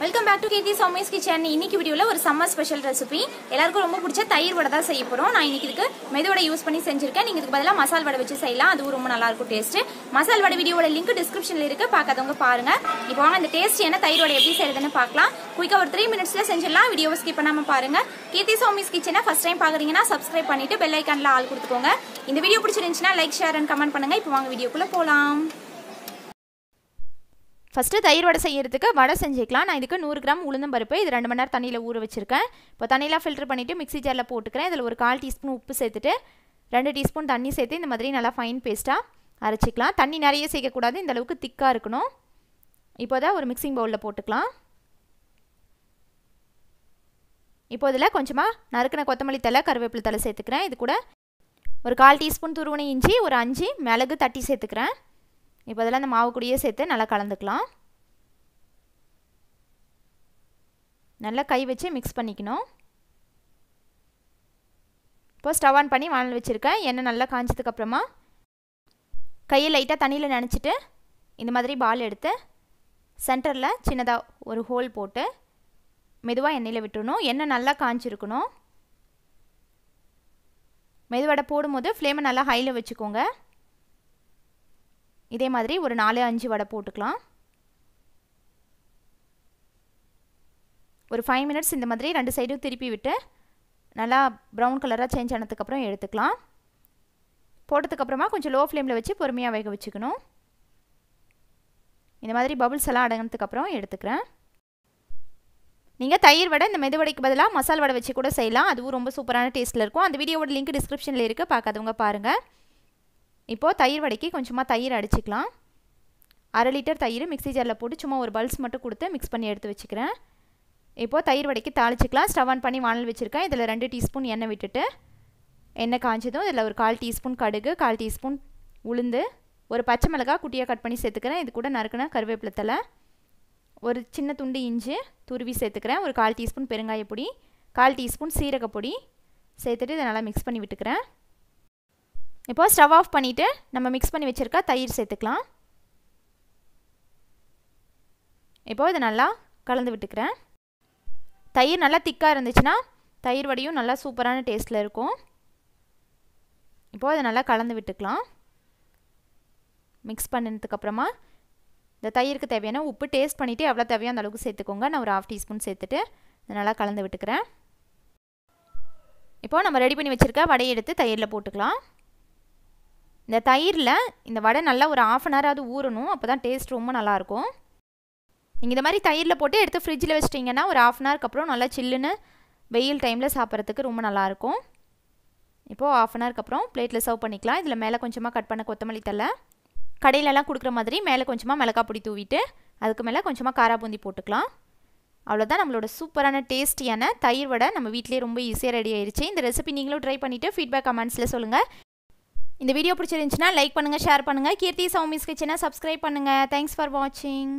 Welcome back to Kirti Somi's Kitchen. இன்னைக்கு வீடியோல ஒரு சம்மர் ஸ்பெஷல் ரெசிபி எல்லாருக்கும் ரொம்ப பிடிச்ச தயிர் வடை தான் செய்ய போறோம். நான் இன்னைக்கு இதுக்கு மெதுவடை யூஸ் பண்ணி செஞ்சிருக்கேன். நீங்க இதுக்கு பதிலா மசால் வடை வச்சு செய்யலாம். அது ரொம்ப நல்லா இருக்கும் டேஸ்ட். மசால் வடை வீடியோவோட லிங்க் டிஸ்கிரிப்ஷன்ல இருக்கு. பார்க்காதவங்க பாருங்க. இப்போ வாங்க இந்த டேஸ்டியான தயிர் வடை எப்படி செய்யறதுன்னு பார்க்கலாம். குயிக்கா ஒரு 3 மினிட்ஸ்ல செஞ்சிடலாம். வீடியோவை ஸ்கிப் பண்ணாம பாருங்க. Kirti Somi's Kitchen first time பாக்குறீங்கன்னா சப்ஸ்கிரைப் பண்ணிட்டு பெல் ஐகான்ல ஆல் கொடுத்துக்கோங்க. இந்த வீடியோ பிடிச்சிருந்துச்சுனா லைக் ஷேர் அண்ட் கமெண்ட் பண்ணுங்க. இப்போ வாங்க வீடியோக்குள்ள போலாம். First, தயிர் வடை செய்யறதுக்கு வடை செஞ்சிக்கலாம். நான் இதுக்கு 100 கிராம் உளுந்தம் பருப்பு இது 2 மணி நேரம் தண்ணியில ஊற வச்சிருக்கேன். இப்போ தண்ணியில ஃபில்டர் பண்ணிட்டு மிக்ஸி ஜார்ல போட்டுக்கிறேன். இதுல ஒரு 1/4 டீஸ்பூன் உப்பு சேர்த்துட்டு 2 டீஸ்பூன் தண்ணி சேர்த்து இந்த மாதிரி நல்லா ஃபைன் பேஸ்டா அரைச்சிக்கலாம். தண்ணி நிறைய சேர்க்க கூடாது. இந்த அளவுக்கு திக்கா இருக்கணும். இப்போதா ஒரு மிக்ஸிங் பவுல்ல போட்டுக்கலாம். இப்போ இதல கொஞ்சமா நறுக்குன கொத்தமல்லி தழை, கறிவேப்பிலை தழை சேர்த்துக்கிறேன். இது கூட ஒரு 1/4 டீஸ்பூன் துருவன இஞ்சி, ஒரு 5 மிளகு தட்டி சேர்த்துக்கிறேன். இப்போ இதெல்லாம் இந்த மாவு கூடயே சேர்த்து நல்லா கலந்துக்கலாம். நல்லா கை வச்சு மிக்ஸ் பண்ணிக்கணும். இப்போ ஸ்டவ் ஆன் பண்ணி வானல் வச்சிருக்கேன். எண்ணெய் நல்லா காஞ்சதுக்கு அப்புறமா கையை லைட்டா தண்ணியில நனைச்சிட்டு இந்த மாதிரி பால் எடுத்து சென்டர்ல சின்னதா ஒரு ஹோல் போட்டு மெதுவா எண்ணெயில விட்டுறணும். எண்ணெய் நல்லா காஞ்சிருக்கணும். மெதுவடை போடும்போது ஃப்ளேமை நல்லா ஹைல வச்சுக்கோங்க. இதே மாதிரி ஒரு 4-5 வடை போட்டுக்கலாம். ஒரு 5 மினிட்ஸ் இந்த மாதிரி ரெண்டு சைடும் திருப்பி விட்டு நல்லா பிரவுன் கலரா சேஞ்ச் ஆனதுக்கு அப்புறம் எடுத்துக்கலாம். போட்டதுக்கு அப்புறமா கொஞ்சம் லோ ஃப்ளேம்ல வச்சு பொறுமையா வேக வச்சுக்கணும். இந்த மாதிரி பபிள்ஸ் எல்லாம் அடங்கினதுக்கு அப்புறம் எடுத்துக்கிறேன். நீங்க தயிர் வடை இந்த மெதுவடைக்கு பதிலா மசால் வடை வச்சு கூட செய்யலாம். அதுவும் ரொம்ப சூப்பரான டேஸ்ட்ல இருக்கும். அந்த வீடியோவோட லிங்க் டிஸ்கிரிப்ஷன்ல இருக்கு. பார்க்காதவங்க பாருங்க. இப்போ தயிர் வடைக்கு கொஞ்சமா தயிர் அடிச்சுக்கலாம். 1/2 லிட்டர் தயிர் மிக்ஸி ஜார்ல போட்டு சும்மா ஒரு பல்ஸ் மட்டும் கொடுத்து மிக்ஸ் பண்ணி எடுத்து வச்சுக்கிறேன். இப்போ தயிர் வடைக்கு தாளிச்சுக்கலாம். ஸ்டவ் ஆன் பண்ணி வானல் வச்சிருக்கேன். இதில் 2 டீஸ்பூன் எண்ணெய் விட்டுட்டு எண்ணெய் காஞ்சதும் இதில் ஒரு 1/4 டீஸ்பூன் கடுகு, 1/4 டீஸ்பூன் உளுந்து, ஒரு பச்சை மிளகாய் குட்டியாக கட் பண்ணி சேர்த்துக்கிறேன். இது கூட நறுக்குன கறிவேப்பிலை தழை, ஒரு சின்ன துண்டு இஞ்சி துருவி சேர்த்துக்கிறேன். ஒரு 1/4 டீஸ்பூன் பெருங்காயப்பொடி, 1/4 டீஸ்பூன் சீரகப்பொடி சேர்த்துட்டு இதை நல்லா மிக்ஸ் பண்ணி விட்டுக்கிறேன். இப்போ ஸ்டவ் ஆஃப் பண்ணிட்டு நம்ம மிக்ஸ் பண்ணி வச்சிருக்க தயிர் சேர்த்துக்கலாம். இப்போ இதை நல்லா கலந்து விட்டுக்கிறேன். தயிர் நல்லா திக்கா இருந்துச்சுன்னா தயிர் வடையும் நல்லா சூப்பரான டேஸ்ட்ல இருக்கும். இப்போ இதை நல்லா கலந்து விட்டுக்கலாம். மிக்ஸ் பண்ணதுக்கு அப்புறமா இந்த தயிருக்கு தேவையான உப்பு டேஸ்ட் பண்ணிட்டு எவ்வளவு தேவையோ அந்த அளவுக்கு சேர்த்துக்கோங்க. நான் ஒரு 1/2 டீஸ்பூன் சேர்த்துட்டு இதை நல்லா கலந்து விட்டுக்கிறேன். இப்போ நம்ம ரெடி பண்ணி வச்சிருக்க வடையை எடுத்து தயிர்ல போட்டுக்கலாம். இந்த தயிர்ல இந்த வடை நல்லா ஒரு 1/2 அன் ஹவர் ஆவது ஊறணும். அப்பதான் டேஸ்ட் ரொம்ப நல்லா இருக்கும். நீங்க இந்த மாதிரி தயிர்ல போட்டு எடுத்து ஃப்ரிட்ஜ்ல வச்சிட்டீங்கன்னா ஒரு 1/2 அன் ஹவருக்கு அப்புறம் நல்லா சில்லுன்னு வெயில் டைம்ல சாப்பிறதுக்கு ரொம்ப நல்லா இருக்கும். இப்போ 1/2 அன் ஹவருக்கு அப்புறம் பிளேட்ல சர்வ் பண்ணிக்கலாம். இதுல மேல கொஞ்சமா கட் பண்ண கொத்தமல்லி தழை, கடையில எல்லாம் குடுக்குற மாதிரி மேல கொஞ்சமா மிளகாய் பொடி தூவிட்டு அதுக்கு மேல கொஞ்சமா காரா பூந்தி போட்டுக்கலாம். அவ்வளவுதான் நம்மளோட சூப்பரான டேஸ்டியான தயிர் வடை நம்ம வீட்லயே ரொம்ப ஈஸியா ரெடி ஆயிருச்சு. இந்த ரெசிபி நீங்களும் ட்ரை பண்ணிட்டு ஃபீட்பேக் கமெண்ட்ஸ்ல சொல்லுங்க. இந்த வீடியோ பிடிச்சிருந்துச்சுனா லைக் பண்ணுங்க, ஷேர் பண்ணுங்க. Kirti Somi's Kitchen சப்ஸ்கிரைப் பண்ணுங்க. Thanks for watching.